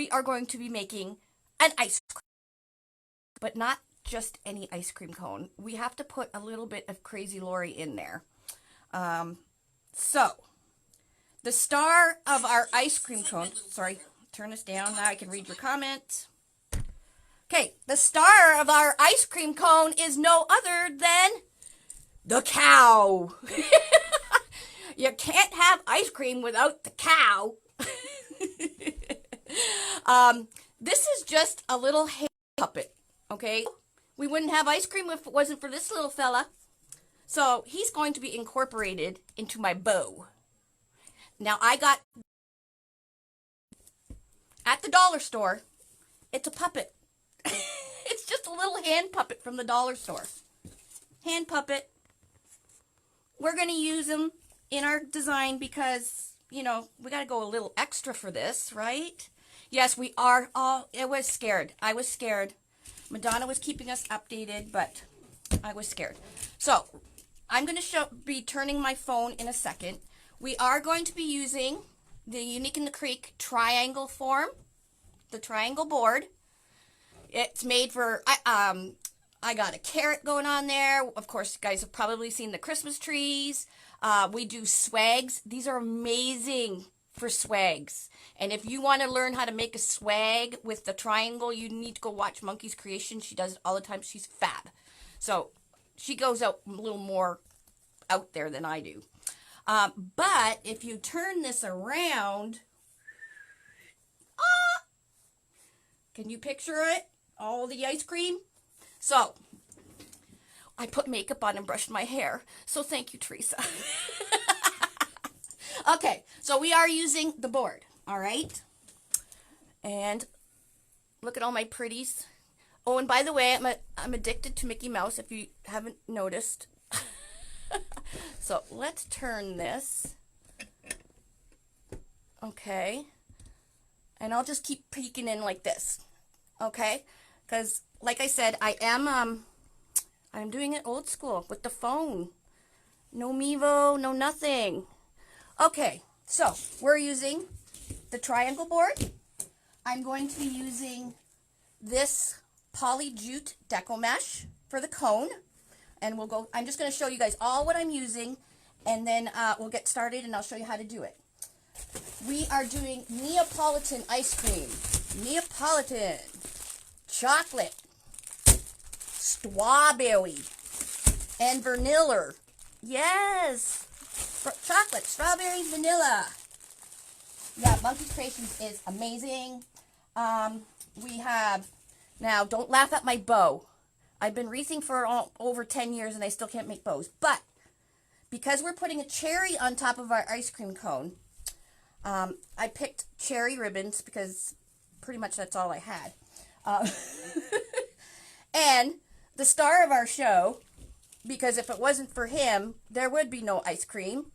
we are going to be making an ice cream, but not just any ice cream cone. We have to put a little bit of Crazy Lori in there. So, the star of our ice cream cone, sorry, turn this down, now I can read your comment. Okay, the star of our ice cream cone is no other than the cow. You can't have ice cream without the cow. This is just a little hand puppet, okay? We wouldn't have ice cream if it wasn't for this little fella. So he's going to be incorporated into my bow. Now I got at the dollar store. It's a puppet. It's just a little hand puppet from the dollar store. Hand puppet. We're going to use them in our design because, you know, we got to go a little extra for this, right? Yes, we are. Oh, I was scared. I was scared. Madonna was keeping us updated, but I was scared. So I'm going to be turning my phone in a second. We are going to be using the Unique in the Creek triangle form, the triangle board. It's made for, I got a carrot going on there. Of course, you guys have probably seen the Christmas trees. We do swags. These are amazing for swags. And if you want to learn how to make a swag with the triangle, you need to go watch Monkey's Creation. She does it all the time. She's fab. So she goes out a little more out there than I do. But if you turn this around, can you picture it? All the ice cream. So I put makeup on and brushed my hair. So thank you, Teresa. Okay, so we are using the board, all right? And look at all my pretties. Oh, and by the way, I'm addicted to Mickey Mouse, if you haven't noticed. So let's turn this. Okay. And I'll just keep peeking in like this. Okay? Because, like I said, I'm doing it old school with the phone. No Mevo, no nothing. Okay, so we're using the triangle board. I'm going to be using this poly jute Deco mesh for the cone. And I'm just going to show you guys all what I'm using, and then we'll get started and I'll show you how to do it. We are doing Neapolitan ice cream. Neapolitan. Chocolate. Strawberry. And vanilla. Yes. Chocolate, strawberry, vanilla. Yeah, Monkey's Creations is amazing. We have, now don't laugh at my bow. I've been wreathing for over 10 years and I still can't make bows. But because we're putting a cherry on top of our ice cream cone, I picked cherry ribbons because pretty much that's all I had. And the star of our show, because if it wasn't for him, there would be no ice cream.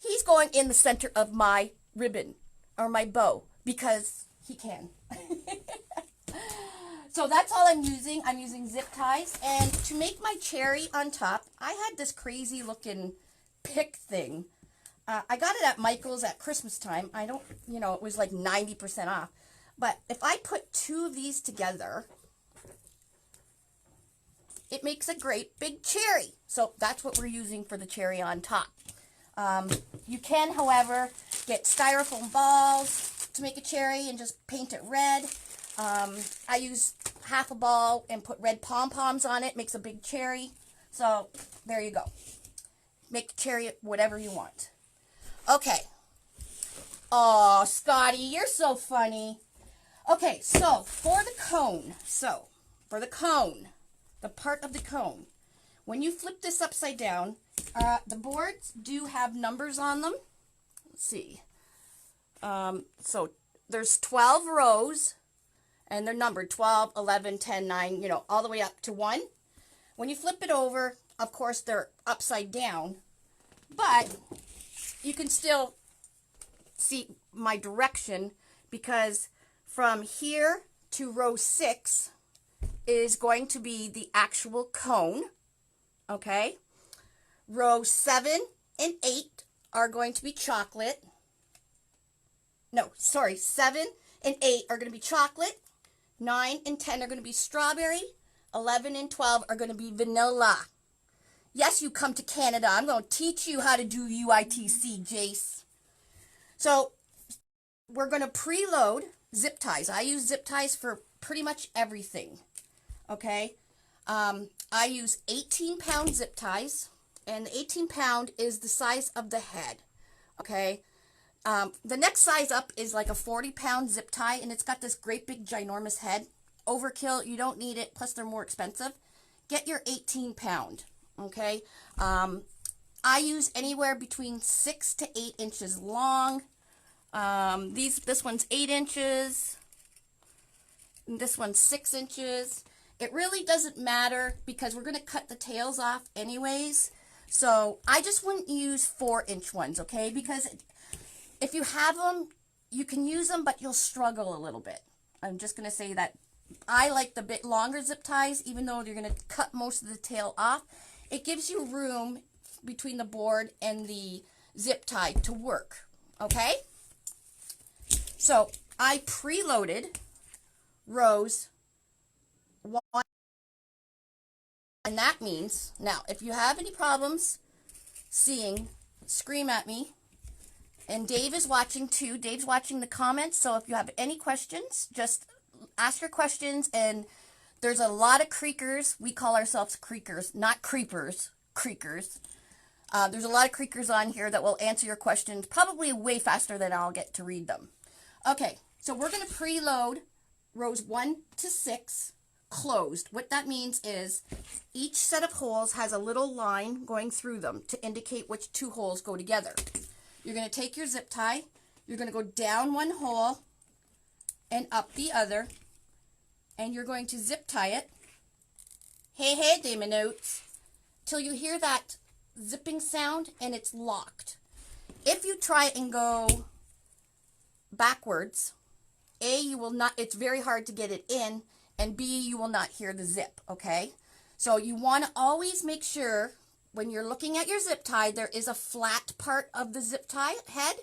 He's going in the center of my ribbon or my bow because he can. So that's all I'm using. I'm using zip ties. And to make my cherry on top, I had this crazy looking pick thing. I got it at Michael's at Christmas time. I don't, it was like 90% off. But if I put two of these together, it makes a great big cherry. So that's what we're using for the cherry on top. You can, however, get styrofoam balls to make a cherry and just paint it red. I use half a ball and put red pom-poms on it. Makes a big cherry. So there you go. Make the cherry whatever you want. Okay. Oh, Scotty, you're so funny. Okay, so for the cone, the part of the cone, when you flip this upside down, the boards do have numbers on them. Let's see. So there's 12 rows, and they're numbered 12, 11, 10, 9, all the way up to 1. When you flip it over, of course, they're upside down, but you can still see my direction because from here to row 6 is going to be the actual cone, okay? Row 7 and 8 are going to be chocolate. no, sorry, 7 and 8 are going to be chocolate. 9 and 10 are going to be strawberry. 11 and 12 are going to be vanilla. Yes, you come to Canada. I'm going to teach you how to do UITC, Jace. So we're going to preload zip ties. I use zip ties for pretty much everything. Okay. I use 18-pound zip ties, and the 18-pound is the size of the head. Okay. The next size up is like a 40-pound zip tie, and it's got this great big ginormous head. Overkill, you don't need it, plus they're more expensive. Get your 18-pound, okay? I use anywhere between 6 to 8 inches long. This one's 8 inches. This one's 6 inches. It really doesn't matter because we're going to cut the tails off anyways. So I just wouldn't use 4-inch ones, okay? Because if you have them, you can use them, but you'll struggle a little bit. I'm just going to say that I like the bit longer zip ties, even though you're going to cut most of the tail off. It gives you room between the board and the zip tie to work, okay? So I preloaded rows 1, and that means, now, if you have any problems seeing, scream at me. And Dave is watching too. Dave's watching the comments. So if you have any questions, just ask your questions. And there's a lot of creakers. We call ourselves creakers, not creepers, creakers. There's a lot of creakers on here that will answer your questions probably way faster than I'll get to read them. Okay, so we're going to preload rows 1 to 6 closed. What that means is each set of holes has a little line going through them to indicate which 2 holes go together. You're going to take your zip tie, you're going to go down one hole and up the other, and you're going to zip tie it, hey, Damon Notes, till you hear that zipping sound and it's locked. If you try and go backwards, A, you will not, it's very hard to get it in, and B, you will not hear the zip, okay? So you want to always make sure when you're looking at your zip tie, there is a flat part of the zip tie head.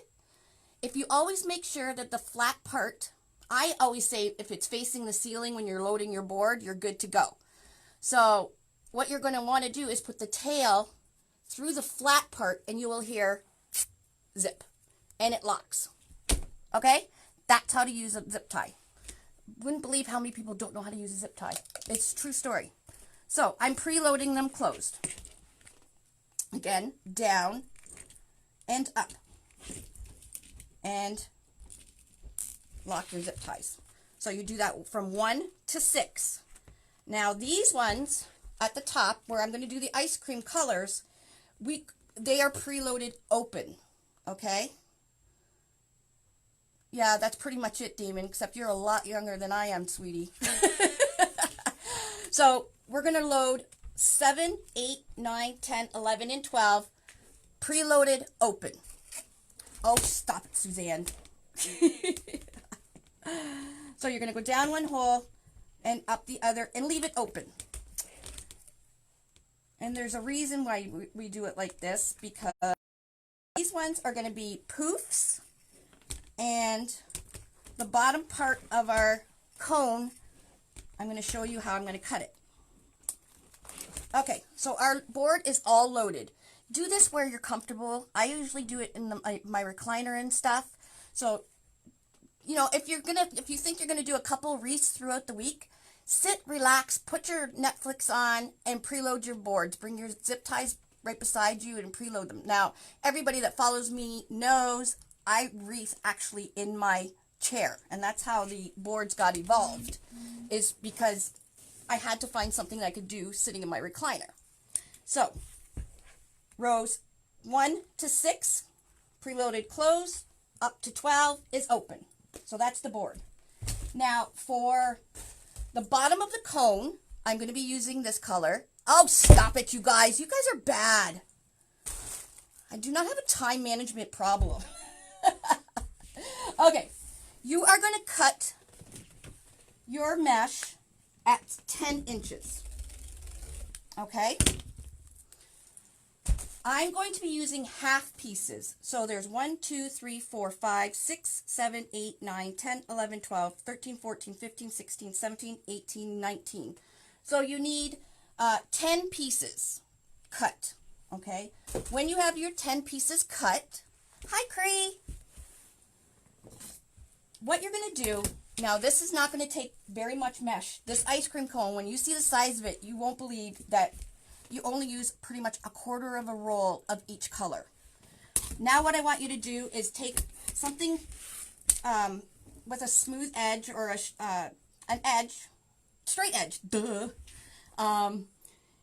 If you always make sure that the flat part, I always say if it's facing the ceiling when you're loading your board, you're good to go. So what you're going to want to do is put the tail through the flat part and you will hear zip and it locks. Okay? That's how to use a zip tie. Wouldn't believe how many people don't know how to use a zip tie. It's a true story. So I'm preloading them closed. Again, down and up. And lock your zip ties. So you do that from 1 to 6. Now these ones at the top, where I'm going to do the ice cream colors, they are preloaded open. Okay? Yeah, that's pretty much it, Damon, except you're a lot younger than I am, sweetie. So we're going to load 7, 8, 9, 10, 11, and 12 preloaded open. Oh, stop it, Suzanne. So you're going to go down one hole and up the other and leave it open. And there's a reason why we do it like this, because these ones are going to be poofs, and the bottom part of our cone, I'm going to show you how I'm going to cut it. Okay, so our board is all loaded. Do this where you're comfortable. I usually do it in my recliner and stuff. So, you know, if you think you're gonna do a couple wreaths throughout the week, sit, relax, put your Netflix on, and preload your boards. Bring your zip ties right beside you and preload them. Now, everybody that follows me knows I wreath actually in my chair, and that's how the boards got evolved, is because I had to find something that I could do sitting in my recliner. So, rows 1 to 6, preloaded closed, up to 12 is open. So that's the board. Now, for the bottom of the cone, I'm going to be using this color. Oh, stop it, you guys. You guys are bad. I do not have a time management problem. Okay, you are going to cut your mesh at 10 inches. Okay? I'm going to be using half pieces. So there's 1, 2, 3, 4, 5, 6, 7, 8, 9, 10, 11, 12, 13, 14, 15, 16, 17, 18, 19. So you need 10 pieces cut, okay? When you have your 10 pieces cut, hi Cree! What you're going to do, now this is not going to take very much mesh. This ice cream cone, when you see the size of it, you won't believe that you only use pretty much a quarter of a roll of each color. Now what I want you to do is take something with a smooth edge or an edge, straight edge, duh, and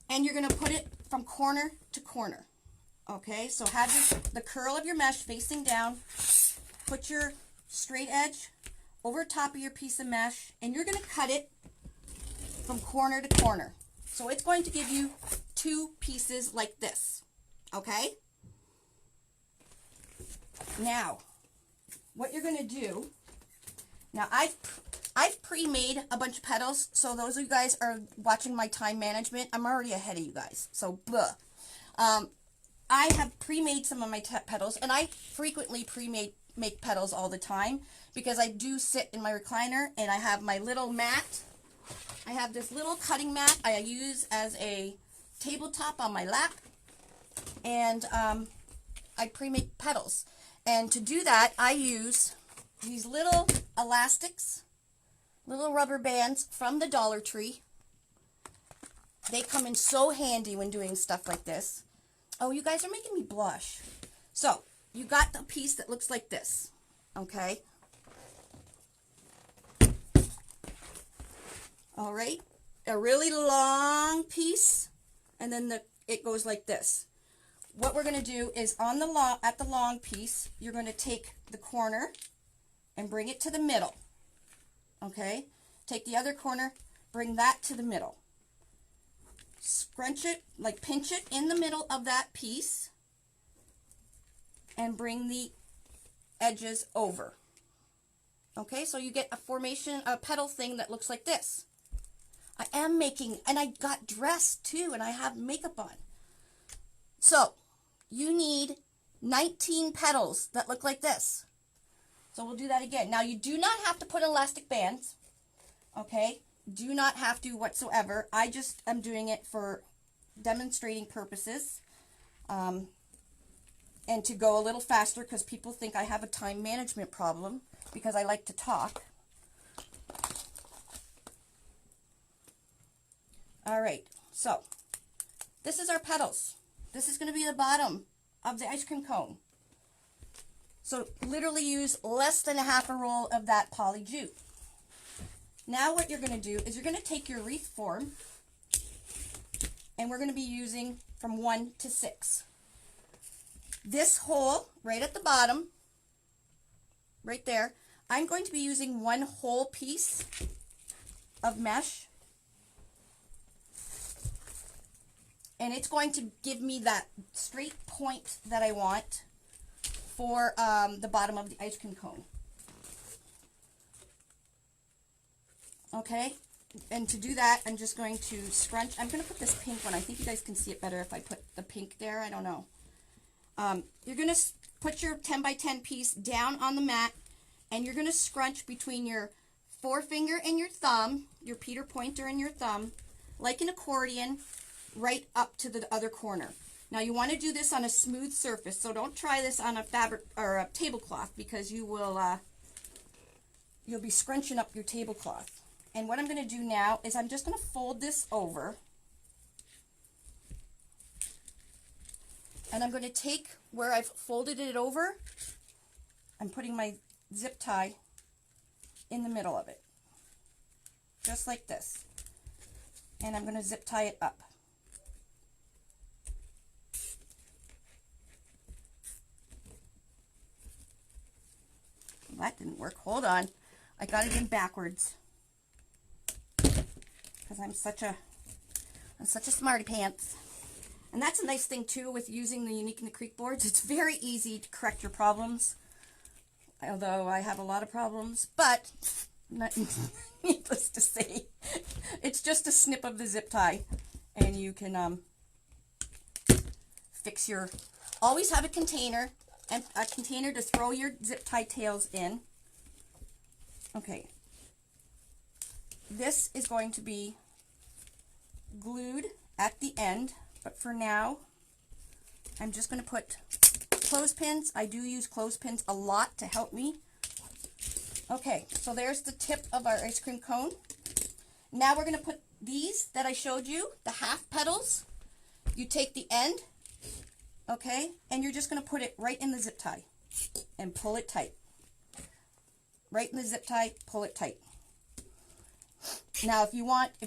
you're going to put it from corner to corner. Okay, so have the curl of your mesh facing down, put your straight edge over top of your piece of mesh, and you're going to cut it from corner to corner. So it's going to give you 2 pieces like this, okay? Now, what you're going to do, now I've pre-made a bunch of petals, so those of you guys are watching my time management, I'm already ahead of you guys, so blah. I have pre-made some of my petals, and I frequently make petals all the time, because I do sit in my recliner, and I have my little mat. I have this little cutting mat I use as a tabletop on my lap, and I pre-make petals. And to do that, I use these little elastics, little rubber bands from the Dollar Tree. They come in so handy when doing stuff like this. Oh, you guys are making me blush. So, you got the piece that looks like this, okay? All right, a really long piece, and then it goes like this. What we're going to do is at the long piece, you're going to take the corner and bring it to the middle. Okay, take the other corner, bring that to the middle. Scrunch it, like pinch it in the middle of that piece, and bring the edges over. Okay, so you get a formation, a petal thing that looks like this. I am making, and I got dressed too, and I have makeup on. So, you need 19 petals that look like this. So we'll do that again. Now, you do not have to put elastic bands, okay? Do not have to whatsoever. I just am doing it for demonstrating purposes, and to go a little faster, because people think I have a time management problem, because I like to talk. All right, so this is our petals. This is going to be the bottom of the ice cream cone. So literally use less than a half a roll of that poly jute. Now what you're going to do is you're going to take your wreath form, and we're going to be using from 1 to 6. This hole right at the bottom, right there, I'm going to be using 1 whole piece of mesh. And it's going to give me that straight point that I want for the bottom of the ice cream cone. Okay, and to do that, I'm just going to scrunch. I'm going to put this pink one. I think you guys can see it better if I put the pink there. I don't know. You're going to put your 10 by 10 piece down on the mat, and you're going to scrunch between your forefinger and your thumb, your Peter pointer and your thumb, like an accordion, right up to the other corner. Now you want to do this on a smooth surface, so don't try this on a fabric or a tablecloth, because you will you'll be scrunching up your tablecloth. And what I'm going to do now is I'm just going to fold this over, and I'm going to take where I've folded it over, I'm putting my zip tie in the middle of it, just like this, and I'm going to zip tie it up. That didn't work. Hold on. I got it in backwards, because I'm such a smarty pants. And that's a nice thing too with using the Unique in the Creek boards. It's very easy to correct your problems, although I have a lot of problems, but not needless to say, it's just a snip of the zip tie, and you can fix your, always have a container to throw your zip tie tails in. Okay. This is going to be glued at the end, but for now, I'm just going to put clothespins. I do use clothespins a lot to help me. Okay, so there's the tip of our ice cream cone. Now we're going to put these that I showed you, the half petals. You take the end, okay, and you're just going to put it right in the zip tie and pull it tight. Right in the zip tie, pull it tight. Now if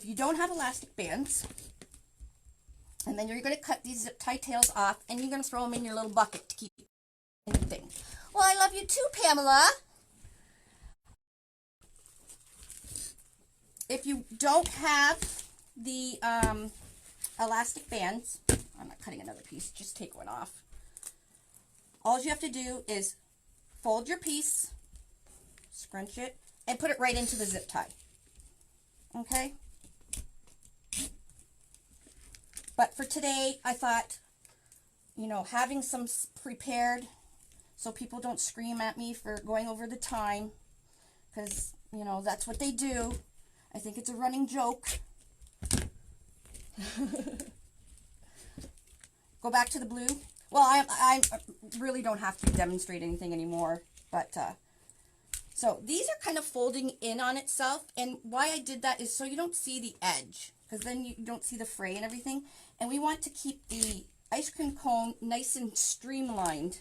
you don't have elastic bands, and then you're going to cut these zip tie tails off, and you're going to throw them in your little bucket to keep anything. Well, I love you too, Pamela. If you don't have the elastic bands, I'm not cutting another piece, just take one off. All you have to do is fold your piece, scrunch it, and put it right into the zip tie. Okay? But for today, I thought, you know, having some prepared so people don't scream at me for going over the time, because, you know, that's what they do. I think it's a running joke. Go back to the blue. Well, I really don't have to demonstrate anything anymore, but so these are kind of folding in on itself, and why I did that is so you don't see the edge, because then you don't see the fray and everything, and we want to keep the ice cream cone nice and streamlined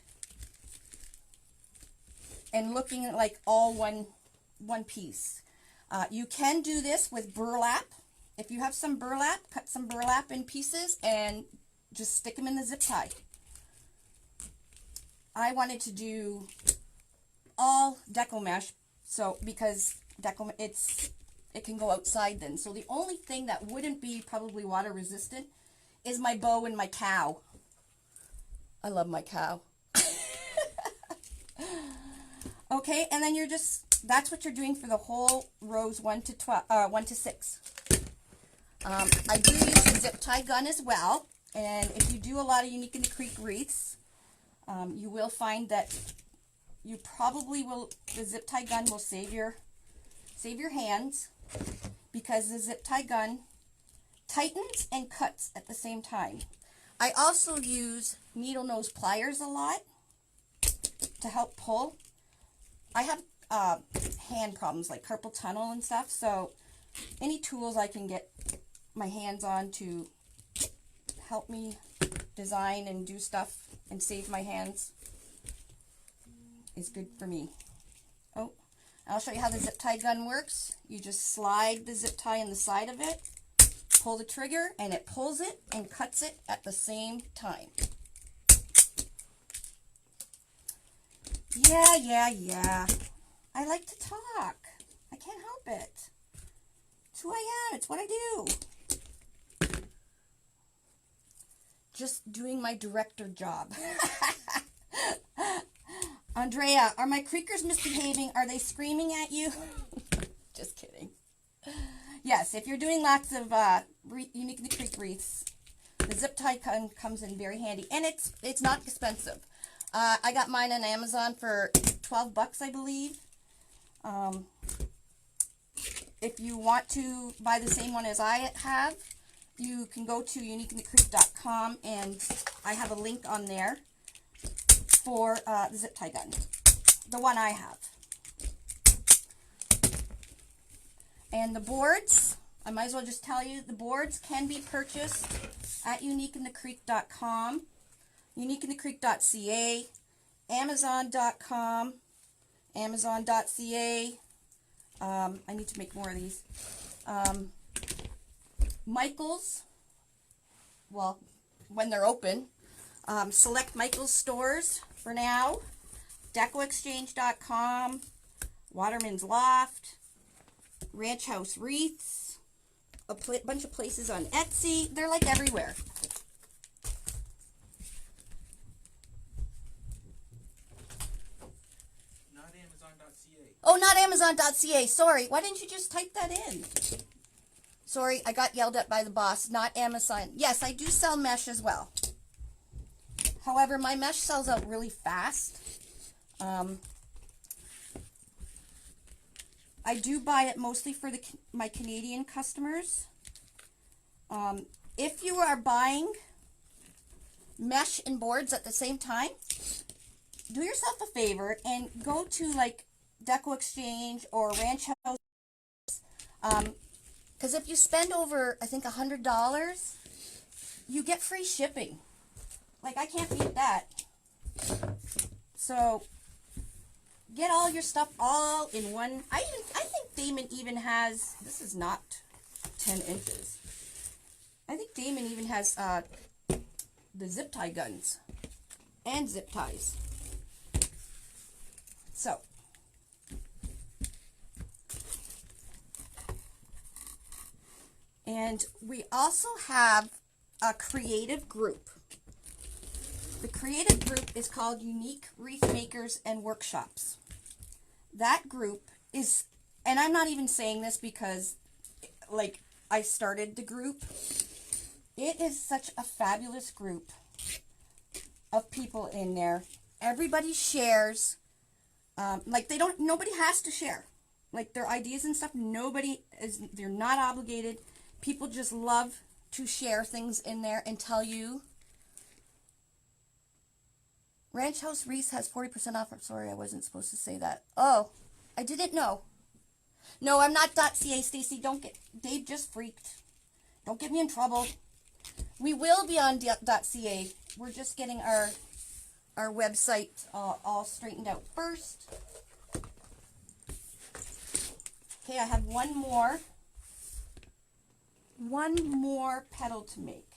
and looking like all one piece. You can do this with burlap. If you have some burlap, cut some burlap in pieces and just stick them in the zip tie. I wanted to do all Deco mesh, so because Deco, it can go outside then. So the only thing that wouldn't be probably water resistant is my bow and my cow. I love my cow. Okay, and then you're just, that's what you're doing for the whole rows 1 to 6. I do use a zip tie gun as well, and if you do a lot of Unique in the Creek wreaths, you will find that you probably will, the zip tie gun will save your hands, because the zip tie gun tightens and cuts at the same time. I also use needle nose pliers a lot to help pull. I have hand problems like carpal tunnel and stuff, so any tools I can get my hands on to help me design and do stuff and save my hands is good for me. Oh, I'll show you how the zip tie gun works. You just slide the zip tie in the side of it, pull the trigger, and it pulls it and cuts it at the same time. Yeah. I like to talk. I can't help it. It's who I am. It's what I do. Just doing my director job. Andrea, are my creakers misbehaving? Are they screaming at you? Just kidding. Yes, if you're doing lots of Unique in the Creek wreaths, the zip tie gun comes in very handy, and it's not expensive. I got mine on Amazon for 12 bucks, I believe. If you want to buy the same one as I have, you can go to uniqueinthecreek.com, and I have a link on there for the zip tie gun, the one I have. And the boards, I might as well just tell you, the boards can be purchased at uniqueinthecreek.com, uniqueinthecreek.ca, amazon.com, amazon.ca. I need to make more of these. Michael's, well, when they're open. Select Michael's stores for now. DecoExchange.com, Waterman's Loft, Ranch House Wreaths, a bunch of places on Etsy. They're like everywhere. Not Amazon.ca. Oh, not Amazon.ca. Sorry. Why didn't you just type that in? Sorry, I got yelled at by the boss. Not Amazon. Yes, I do sell mesh as well. However, my mesh sells out really fast. I do buy it mostly for my Canadian customers. If you are buying mesh and boards at the same time, do yourself a favor and go to like Deco Exchange or Ranch House. Because if you spend over, I think, $100, you get free shipping. Like, I can't beat that. So, get all your stuff all in one. I think Damon even has, this is not 10 inches. I think Damon even has the zip tie guns and zip ties. So, and we also have a creative group. The creative group is called Unique Wreath Makers and Workshops. That group is, and I'm not even saying this because, like, I started the group. It is such a fabulous group of people in there. Everybody shares. Like, nobody has to share. Like, their ideas and stuff, they're not obligated. People just love to share things in there and tell you. Ranch House Wreaths has 40% off. I'm sorry, I wasn't supposed to say that. Oh, I didn't know. No, I'm not .ca, Stacy. Dave just freaked. Don't get me in trouble. We will be on .ca. We're just getting our website all straightened out first. Okay, I have one more petal to make.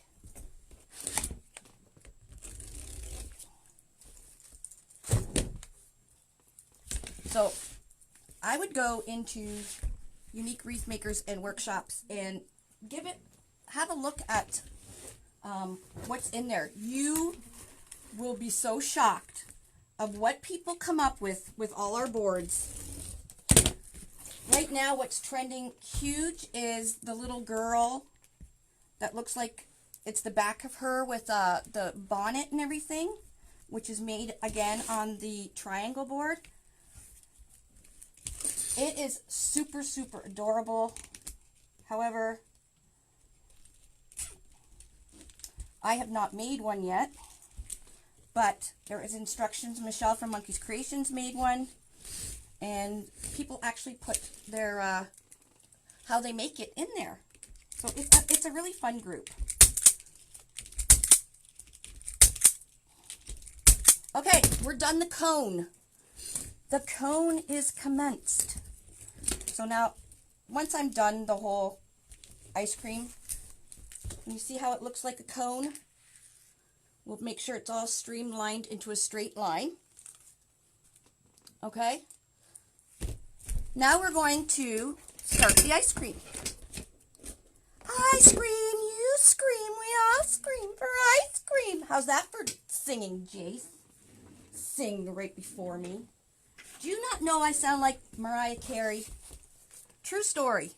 So I would go into Unique Wreath Makers and Workshops and have a look at what's in there. You will be so shocked of what people come up with all our boards. Right now, what's trending huge is the little girl that looks like it's the back of her with the bonnet and everything, which is made again on the triangle board. It is super, super adorable. However, I have not made one yet, but there is instructions. Michelle from Monkey's Creations made one, and people actually put their how they make it in there. So it's a really fun group. Okay, we're done the cone. The cone is commenced. So now, once I'm done the whole ice cream, you see how it looks like a cone? We'll make sure it's all streamlined into a straight line. Okay? Now we're going to start the ice cream. I scream, you scream, we all scream for ice cream. How's that for singing, Jace? Sing right before me. Do you not know I sound like Mariah Carey? True story.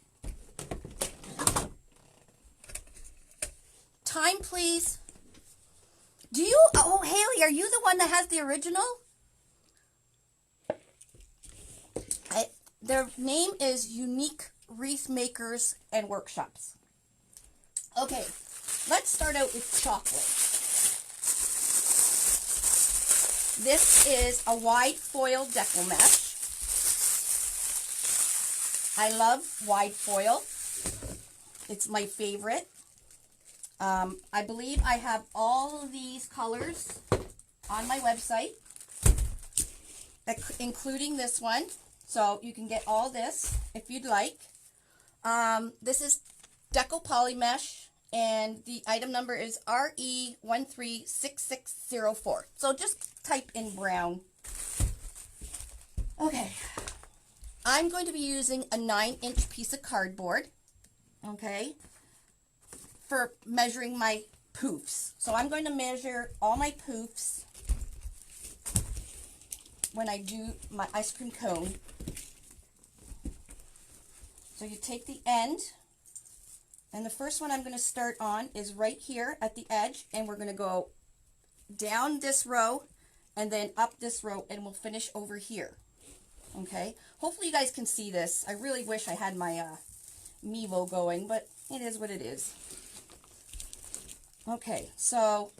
Time, please. Oh, Haley, are you the one that has the original? Their name is Unique Wreath Makers and Workshops. Okay, let's start out with chocolate. This is a wide foil deco mesh. I love wide foil. It's my favorite. I believe I have all of these colors on my website, including this one. So you can get all this if you'd like. This is Deco Poly Mesh, and the item number is RE136604. So just type in brown. Okay. I'm going to be using a 9-inch piece of cardboard, okay, for measuring my poofs. So I'm going to measure all my poofs when I do my ice cream cone. So you take the end, and the first one I'm going to start on is right here at the edge, and we're going to go down this row and then up this row, and we'll finish over here. Okay, hopefully you guys can see this. I really wish I had my Mevo going, but it is what it is. Okay, so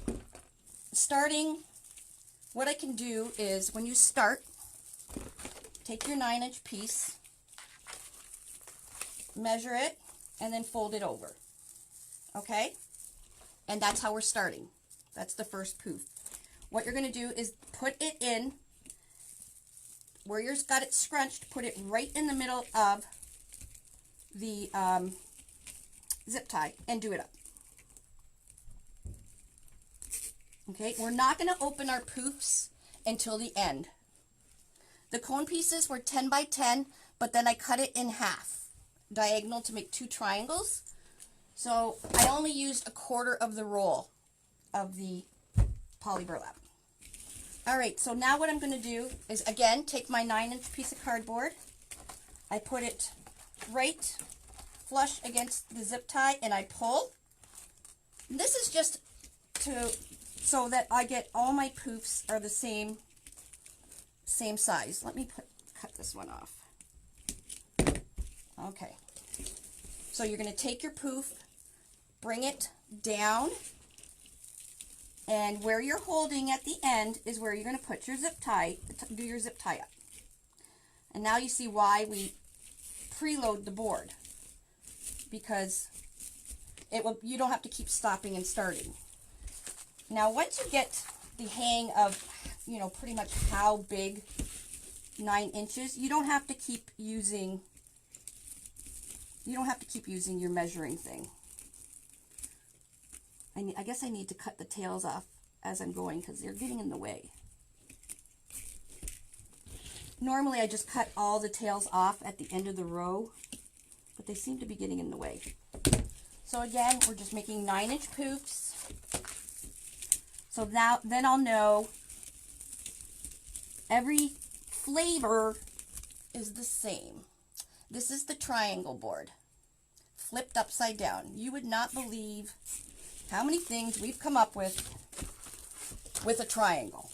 starting, what I can do is when you start, take your 9-inch piece, measure it, and then fold it over. Okay, and that's how we're starting. That's the first poof. What you're going to do is put it in where you've got it scrunched, put it right in the middle of the zip tie and do it up. Okay, we're not going to open our poofs until the end. The cone pieces were 10 by 10, but then I cut it in half, diagonal, to make 2 triangles. So I only used a quarter of the roll of the poly burlap. All right, so now what I'm going to do is, again, take my 9-inch piece of cardboard. I put it right flush against the zip tie and I pull. This is just so that I get all my poofs are the same size. Let me cut this one off. Okay. So you're going to take your poof, bring it down, and where you're holding at the end is where you're going to put your zip tie, do your zip tie up. And now you see why we preload the board, because you don't have to keep stopping and starting. Now, once you get the hang of, you know, pretty much how big 9 inches, you don't have to keep using your measuring thing. I guess I need to cut the tails off as I'm going because they're getting in the way. Normally I just cut all the tails off at the end of the row, but they seem to be getting in the way. So again, we're just making 9-inch poofs. So now, then I'll know every flavor is the same. This is the triangle board, flipped upside down. You would not believe how many things we've come up with a triangle.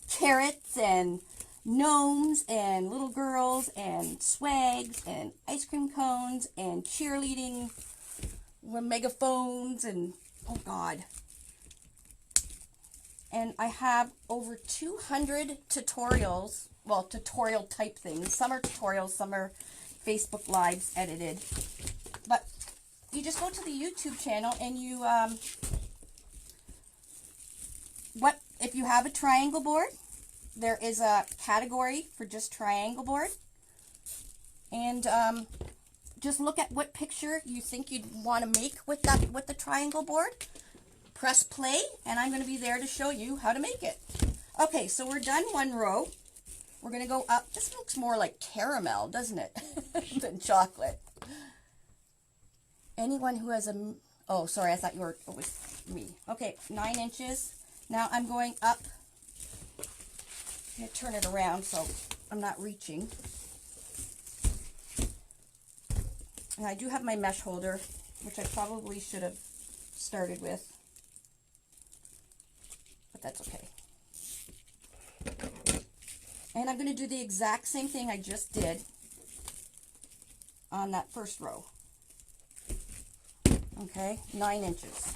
Carrots and gnomes and little girls and swags and ice cream cones and cheerleading megaphones and oh God. And I have over 200 tutorials, well, tutorial type things. Some are tutorials, some are Facebook Lives edited. But you just go to the YouTube channel and you, if you have a triangle board, there is a category for just triangle board. And just look at what picture you think you'd want to make with the triangle board. Press play, and I'm going to be there to show you how to make it. Okay, so we're done one row. We're going to go up. This looks more like caramel, doesn't it, than chocolate. Anyone who has a... Oh, sorry, I thought it was me. Okay, 9 inches. Now I'm going up. I'm going to turn it around so I'm not reaching. And I do have my mesh holder, which I probably should have started with. But that's okay. And I'm going to do the exact same thing I just did on that first row. Okay, 9 inches.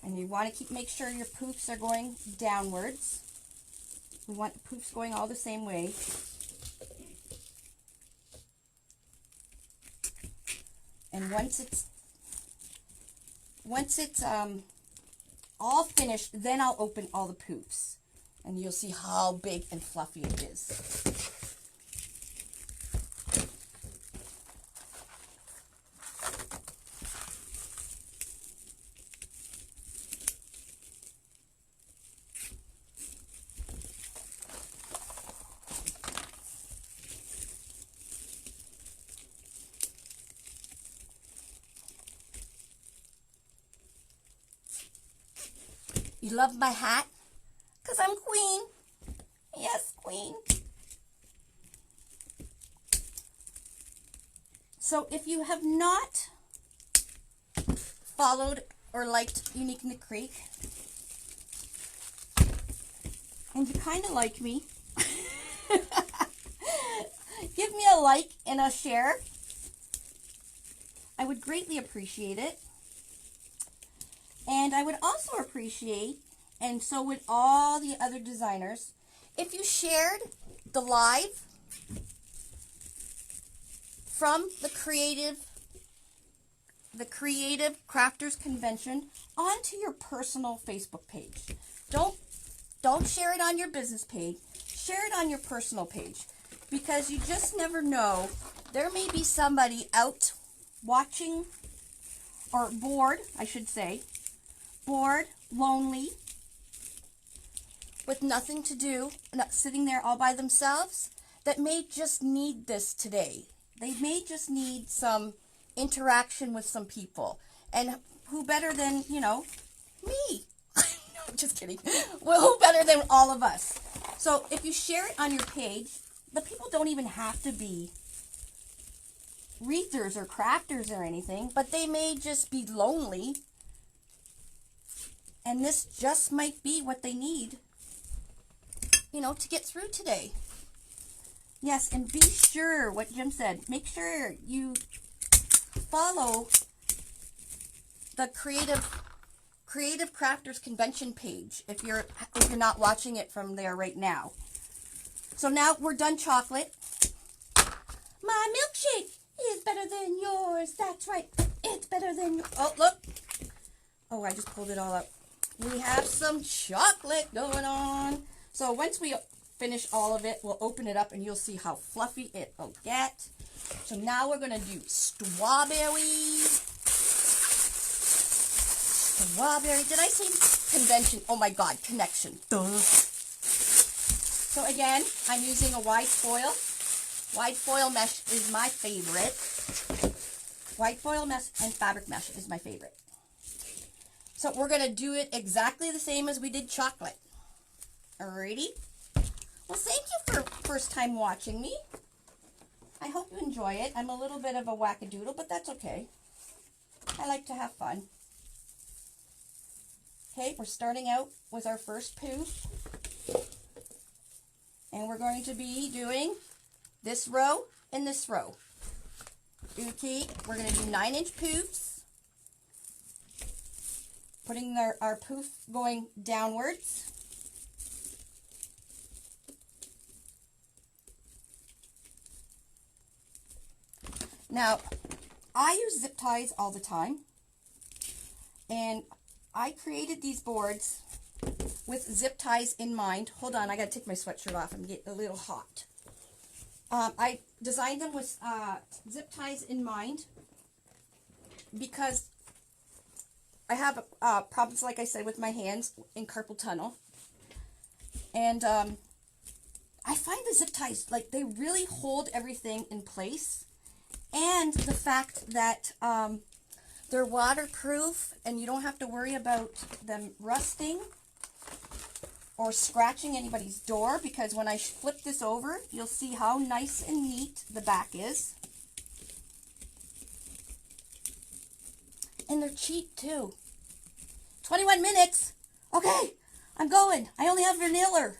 And you want to make sure your poofs are going downwards. We want the poofs going all the same way. And once it's all finished, then I'll open all the poofs. And you'll see how big and fluffy it is. You love my hat? 'Cause I'm queen. Yes, queen. So if you have not followed or liked Unique in the Creek, and you kind of like me, give me a like and a share. I would greatly appreciate it. And I would also appreciate, and so would all the other designers, if you shared the live from the Creative Crafters Convention onto your personal Facebook page. Don't share it on your business page. Share it on your personal page, because you just never know. There may be somebody out watching, or bored, I should say, bored, lonely, with nothing to do, not sitting there all by themselves, that may just need this today. They may just need some interaction with some people. And who better than, you know, me? No, just kidding. Well, who better than all of us? So if you share it on your page, the people don't even have to be wreathers or crafters or anything, but they may just be lonely. And this just might be what they need, you know, to get through today. Yes, and be sure, what Jim said, make sure you follow the Creative Crafters Convention page if you're not watching it from there right now. So now we're done chocolate. My milkshake is better than yours. That's right. It's better than yours. Oh, look. Oh, I just pulled it all up. We have some chocolate going on. So once we finish all of it, we'll open it up and you'll see how fluffy it will get. So now we're going to do strawberry. Strawberry. Did I say convention? Oh my God, connection. Duh. So again, I'm using a wide foil. Wide foil mesh is my favorite. White foil mesh and fabric mesh is my favorite. So we're going to do it exactly the same as we did chocolate. Alrighty? Well, thank you for first time watching me. I hope you enjoy it. I'm a little bit of a wackadoodle, but that's okay. I like to have fun. Okay, we're starting out with our first poof. And we're going to be doing this row and this row. Okay, we're going to do 9-inch poofs. Putting our poof going downwards. Now, I use zip ties all the time. And I created these boards with zip ties in mind. Hold on, I gotta take my sweatshirt off. I'm getting a little hot. I designed them with zip ties in mind because I have problems, like I said, with my hands in carpal tunnel. And I find the zip ties, like, they really hold everything in place. And the fact that they're waterproof and you don't have to worry about them rusting or scratching anybody's door, because when I flip this over, you'll see how nice and neat the back is. And they're cheap too. 21 minutes. Okay, I'm going. I only have vanilla.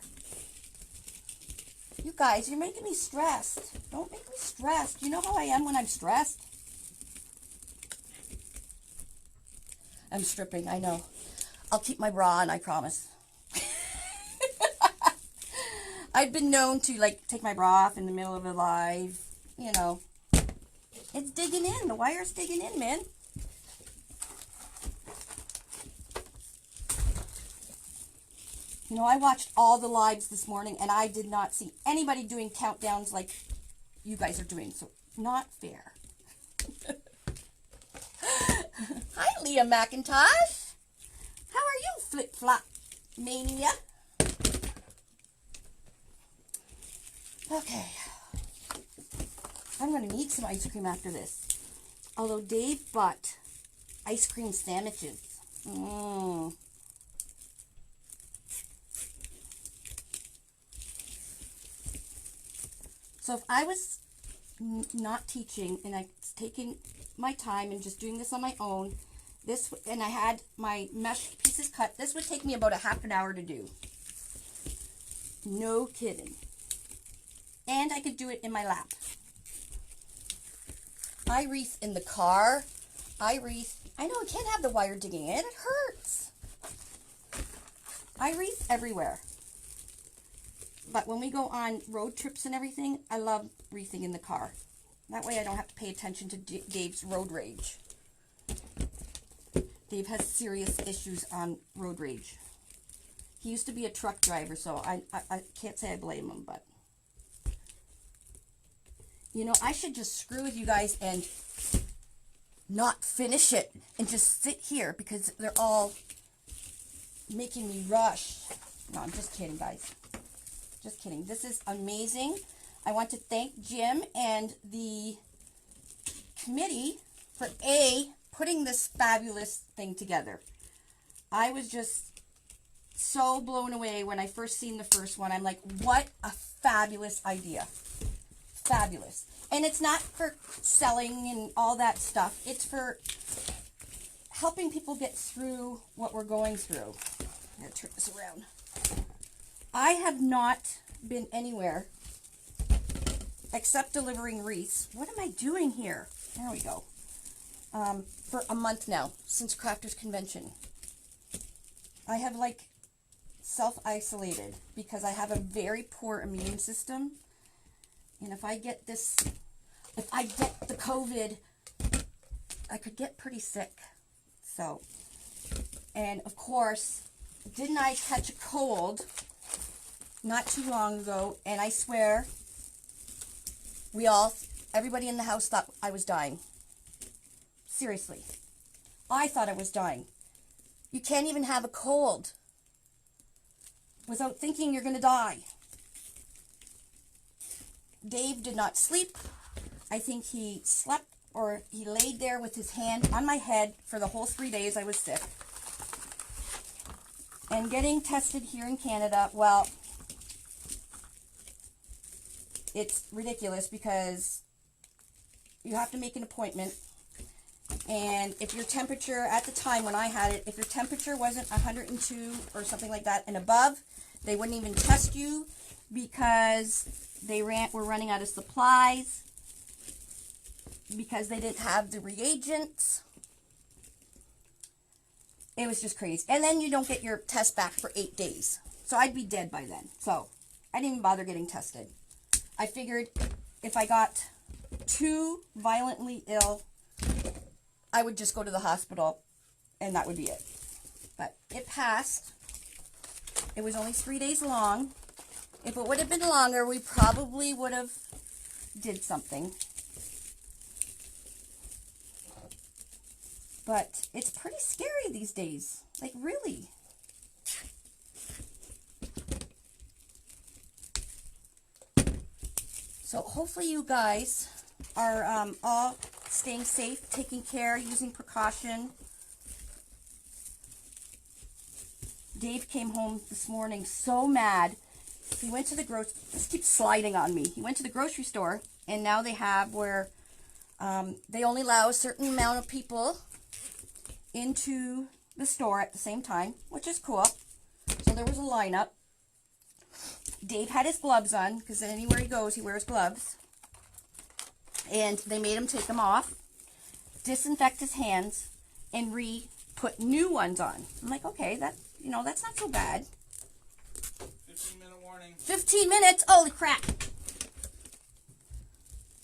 You guys, you're making me stressed. Don't make me stressed. You know how I am when I'm stressed? I'm stripping, I know. I'll keep my bra on, I promise. I've been known to, like, take my bra off in the middle of a live. You know. It's digging in. The wire's digging in, man. You know, I watched all the lives this morning, and I did not see anybody doing countdowns like you guys are doing. So, not fair. Hi, Leah McIntosh. How are you, Flip-Flop Mania? Okay. I'm going to need some ice cream after this. Although Dave bought ice cream sandwiches. So if I was not teaching and I was taking my time and just doing this on my own, This, and I had my mesh pieces cut. This would take me about a half an hour to do. No kidding. And I could do it in my lap. I wreath in the car. I wreath. I know I can't have the wire digging in. It hurts. I wreath everywhere. But when we go on road trips and everything, I love wreathing in the car. That way I don't have to pay attention to Dave's road rage. Dave has serious issues on road rage. He used to be a truck driver, so I can't say I blame him, but... You know, I should just screw with you guys and not finish it and just sit here because they're all making me rush. No, I'm just kidding, guys. Just kidding. This is amazing. I want to thank Jim and the committee for putting this fabulous thing together. I was just so blown away when I first seen the first one. I'm like, what a fabulous idea. Fabulous. And it's not for selling and all that stuff. It's for helping people get through what we're going through. I'm going to turn this around. I have not been anywhere except delivering wreaths. What am I doing here? There we go. For a month now, since Crafters Convention. I have like self-isolated because I have a very poor immune system. And if I get the COVID, I could get pretty sick. So, and of course, didn't I catch a cold not too long ago? And I swear, everybody in the house thought I was dying. Seriously. I thought I was dying. You can't even have a cold without thinking you're going to die. Dave did not sleep. I think he slept or he laid there with his hand on my head for the whole 3 days I was sick. And getting tested here in Canada, well, it's ridiculous because you have to make an appointment. And if your temperature, at the time when I had it, if your temperature wasn't 102 or something like that and above, they wouldn't even test you because they were running out of supplies because they didn't have the reagents. It was just crazy. And then you don't get your test back for 8 days. So I'd be dead by then. So I didn't even bother getting tested. I figured if I got too violently ill, I would just go to the hospital and that would be it. But it passed. It was only 3 days long. If it would have been longer, we probably would have did something. But it's pretty scary these days. Like, really. So hopefully you guys are all staying safe, taking care, using precaution. Dave came home this morning so mad. He went to the this keeps sliding on me. He went to the grocery store, and now they have where they only allow a certain amount of people into the store at the same time, which is cool. So there was a lineup. Dave had his gloves on, because anywhere he goes, he wears gloves. And they made him take them off, disinfect his hands, and put new ones on. I'm like, okay, that's not so bad. 15-minute warning. 15 minutes? Holy crap.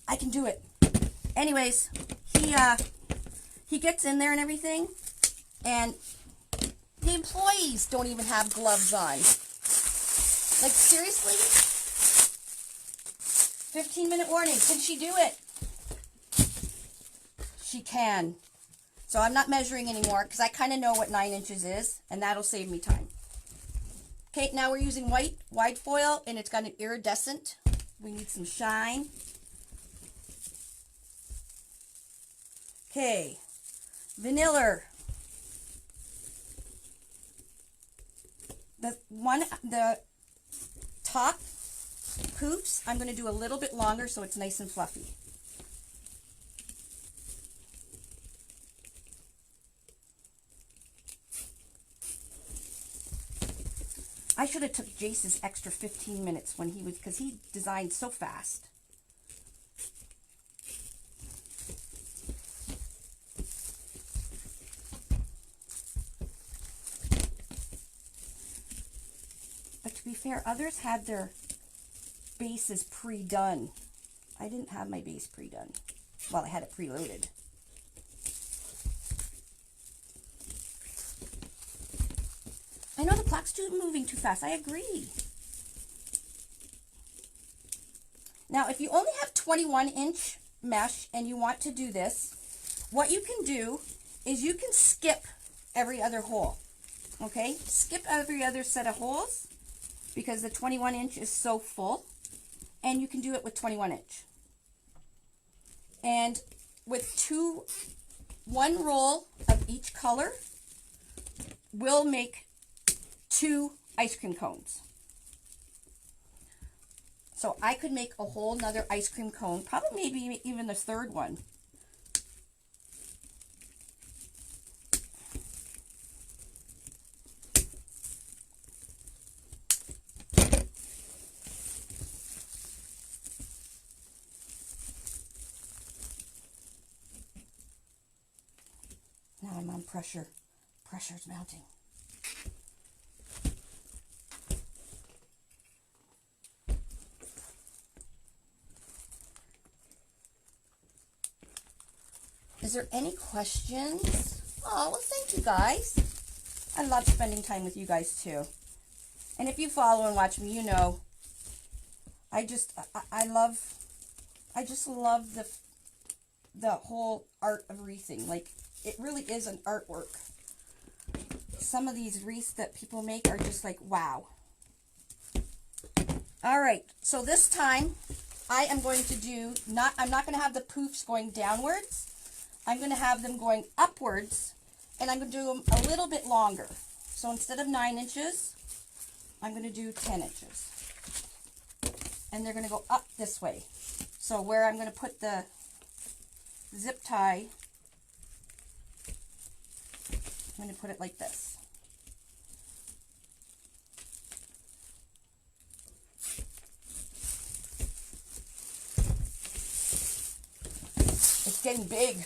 I can do it. Anyways, he gets in there and everything, and the employees don't even have gloves on. Like, seriously? 15-minute warning. Can she do it? She can. So I'm not measuring anymore because I kind of know what 9 inches is, and that'll save me time. Okay, now we're using white wide foil, and it's got an iridescent. We need some shine. Okay, vanilla. The top hoops, I'm going to do a little bit longer so it's nice and fluffy. I should have took Jace's extra 15 minutes when he was, because he designed so fast. But to be fair, others had their bases pre-done. I didn't have my base pre-done. Well, I had it preloaded. I know the clock's moving too fast. I agree. Now, if you only have 21-inch mesh and you want to do this, what you can do is you can skip every other hole. Okay? Skip every other set of holes because the 21-inch is so full. And you can do it with 21-inch. And with one roll of each color will make 2 ice cream cones. So I could make a whole nother ice cream cone, probably maybe even the third one. Now I'm on pressure. Pressure's mounting. Is there any questions? Oh, well, thank you guys. I love spending time with you guys too. And if you follow and watch me, you know, I just love the whole art of wreathing. Like, it really is an artwork. Some of these wreaths that people make are just like, wow. All right, so this time I am going to do, I'm not going to have the poofs going downwards. I'm going to have them going upwards, and I'm going to do them a little bit longer. So instead of 9 inches, I'm going to do 10 inches. And they're going to go up this way. So where I'm going to put the zip tie, I'm going to put it like this. It's getting big.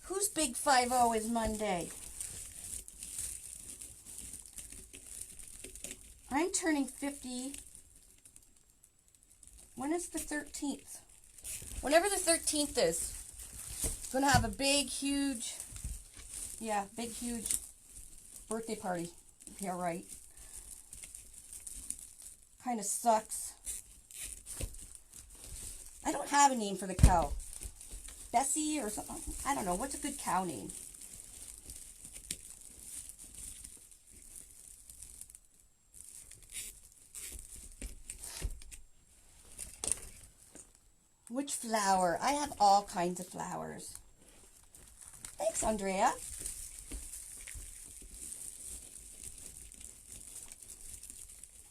Whose big 5-0 is Monday? I'm turning 50. When is the 13th? Whenever the 13th is, I'm going to have a big, huge, big, huge birthday party. Yeah, right. Kind of sucks. I don't have a name for the cow. Bessie or something. I don't know. What's a good cow name? Which flower? I have all kinds of flowers. Thanks, Andrea.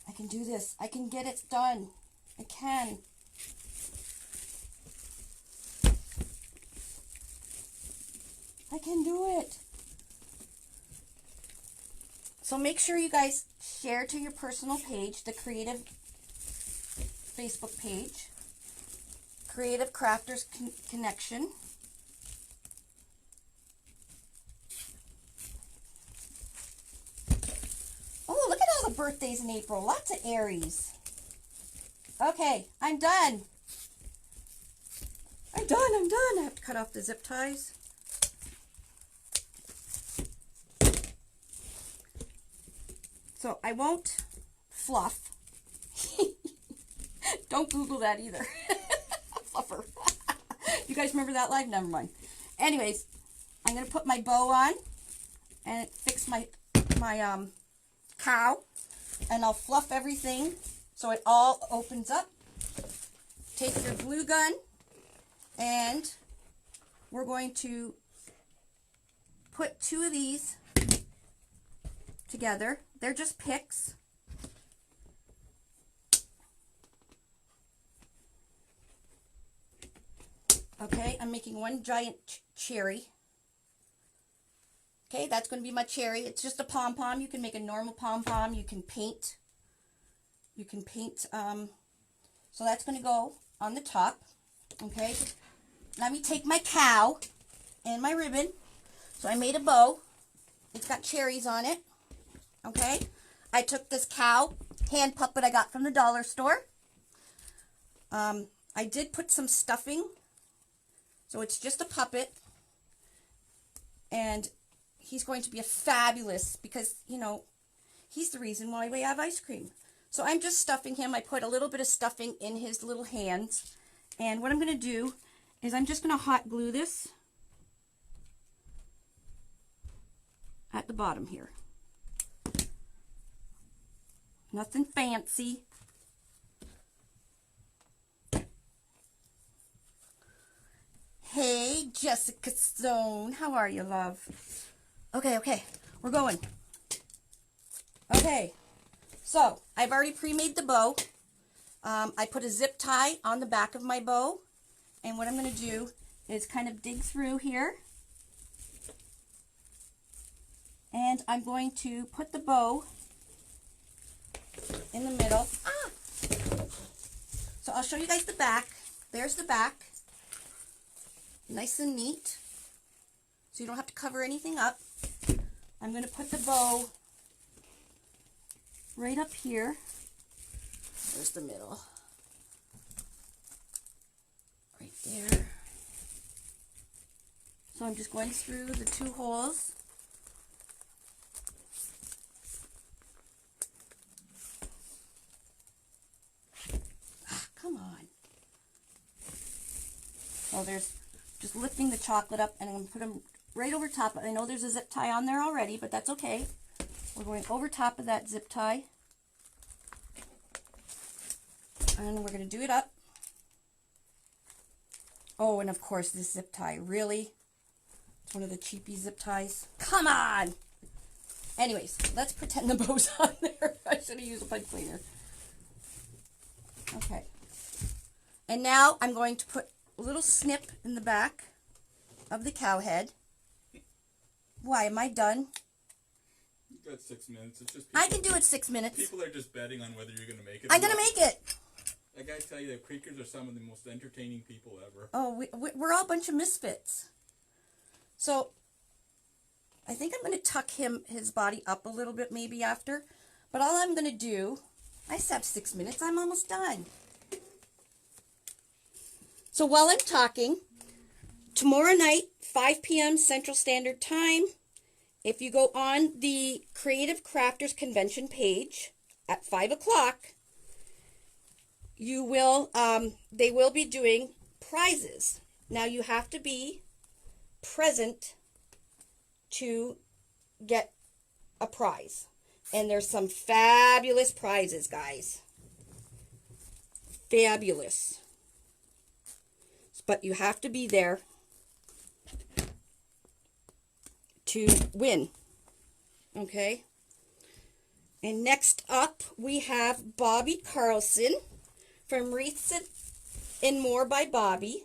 I can do this. I can get it done. I can. I can do it. So make sure you guys share to your personal page, the Creative Facebook page, Creative Crafters Connection. Oh, look at all the birthdays in April. Lots of Aries. Okay, I'm done. I'm done. I have to cut off the zip ties. So I won't fluff. Don't Google that either. Fluffer. You guys remember that live? Never mind. Anyways, I'm going to put my bow on and fix my cow. And I'll fluff everything so it all opens up. Take your glue gun and we're going to put 2 of these together. They're just picks. Okay, I'm making one giant cherry. Okay, that's going to be my cherry. It's just a pom-pom. You can make a normal pom-pom. You can paint. So that's going to go on the top. Okay, let me take my cow and my ribbon. So I made a bow. It's got cherries on it. Okay, I took this cow hand puppet I got from the dollar store. I did put some stuffing. So it's just a puppet. And he's going to be a fabulous, because, you know, he's the reason why we have ice cream. So I'm just stuffing him. I put a little bit of stuffing in his little hands. And what I'm going to do is I'm just going to hot glue this at the bottom here. Nothing fancy. Hey, Jessica Stone. How are you, love? Okay, we're going. Okay, so I've already pre-made the bow. I put a zip tie on the back of my bow. And what I'm going to do is kind of dig through here. And I'm going to put the bow in the middle. Ah! So I'll show you guys the back. There's the back. Nice and neat. So you don't have to cover anything up. I'm going to put the bow right up here. There's the middle. Right there. So I'm just going through the 2 holes. Ah, come on. So there's just lifting the chocolate up, and I'm going to put them right over top. I know there's a zip tie on there already, but that's okay. We're going over top of that zip tie. And we're going to do it up. Oh, and of course this zip tie. Really? It's one of the cheapy zip ties. Come on! Anyways, let's pretend the bow's on there. I should have used a pipe cleaner. Okay. And now I'm going to put a little snip in the back of the cow head. Why, am I done? You got 6 minutes. It's just I can do it 6 minutes. People are just betting on whether you're going to make it. I'm going to make it. I got to tell you that Creekers are some of the most entertaining people ever. Oh, we're all a bunch of misfits. So, I think I'm going to tuck his body up a little bit maybe after. But all I'm going to do, I still have 6 minutes. I'm almost done. So while I'm talking, tomorrow night, 5 p.m. Central Standard Time, if you go on the Creative Crafters Convention page at 5 o'clock, you will, they will be doing prizes. Now you have to be present to get a prize. And there's some fabulous prizes, guys. Fabulous. But you have to be there to win. Okay? And next up, we have Bobby Carlson from Wreaths and More by Bobby.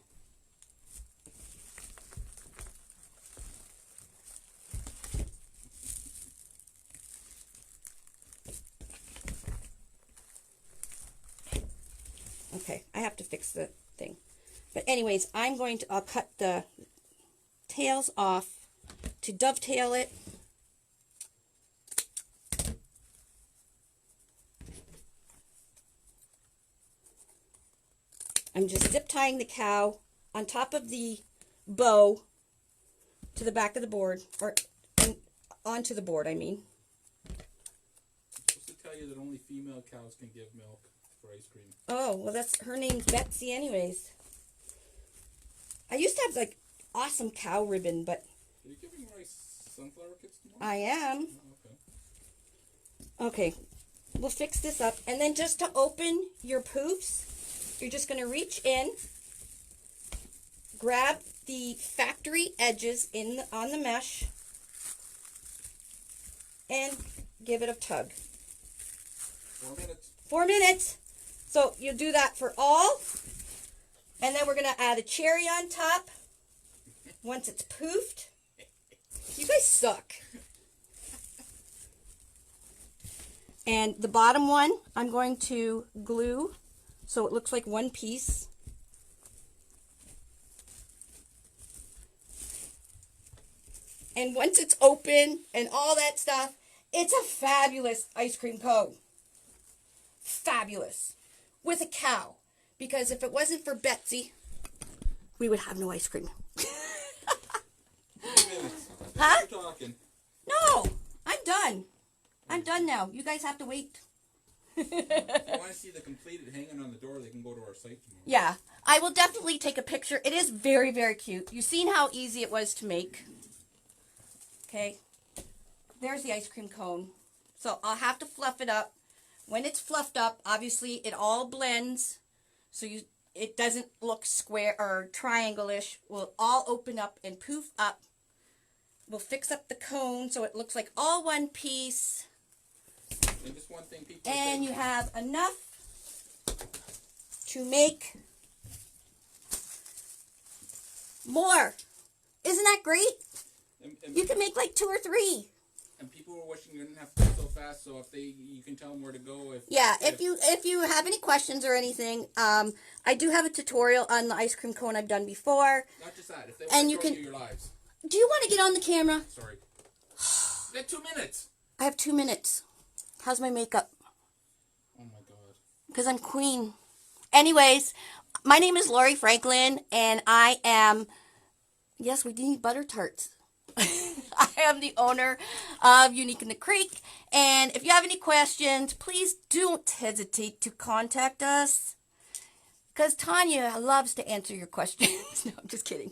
Okay, I have to fix the thing. But anyways, I'll cut the tails off to dovetail it. I'm just zip tying the cow on top of the bow to the back of the board, or onto the board, I mean. Just to tell you that only female cows can give milk for ice cream. Oh, well, her name's Betsy anyways. I used to have, like, awesome cow ribbon, but... Are you giving rice sunflower kits tomorrow? I am. Oh, okay. Okay, we'll fix this up. And then just to open your poofs, you're just going to reach in, grab the factory edges on the mesh, and give it a tug. 4 minutes. 4 minutes. So you do that for all. And then we're going to add a cherry on top once it's poofed. You guys suck. And the bottom one, I'm going to glue so it looks like one piece. And once it's open and all that stuff, it's a fabulous ice cream cone. Fabulous. With a cow. Because if it wasn't for Betsy, we would have no ice cream. 2 minutes. Huh? You're talking. No, I'm done. I'm done now. You guys have to wait. If you want to see the completed hanging on the door, they can go to our site tomorrow. Yeah, I will definitely take a picture. It is very, very cute. You've seen how easy it was to make. Okay, there's the ice cream cone. So I'll have to fluff it up. When it's fluffed up, obviously it all blends. So it doesn't look square or triangle-ish. Will all open up and poof up. We'll fix up the cone so it looks like all one piece. And just one thing people And say, you have enough to make more. Isn't that great? and You can make like 2 or 3. And people were wishing you didn't have to go so fast, so if you can tell them where to go. If you have any questions or anything, I do have a tutorial on the ice cream cone I've done before. Not just that, if they And want you to show can- you your lives. Do you want to get on the camera? Sorry. They have 2 minutes. I have 2 minutes. How's my makeup? Oh my god. Because I'm queen. Anyways, my name is Lori Franklin, and I am, yes, we do need butter tarts. I am the owner of Unique in the Creek, and if you have any questions, please don't hesitate to contact us, because Tanya loves to answer your questions. No, I'm just kidding.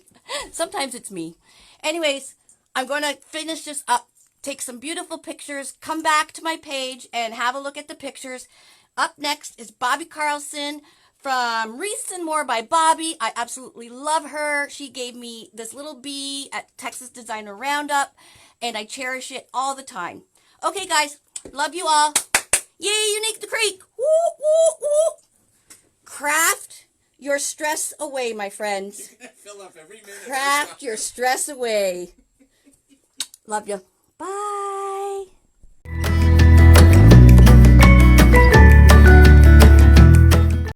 Sometimes it's me. Anyways, I'm going to finish this up, take some beautiful pictures, come back to my page, and have a look at the pictures. Up next is Bobby Carlson from Wreaths and More by Bobby. I absolutely love her. She gave me this little bee at Texas Designer Roundup, and I cherish it all the time. Okay, guys, love you all. Yay, Unique the Creek. Woo, woo, woo. Craft your stress away, my friends. You're gonna fill up every minute. Craft your stress away. Love you. Bye.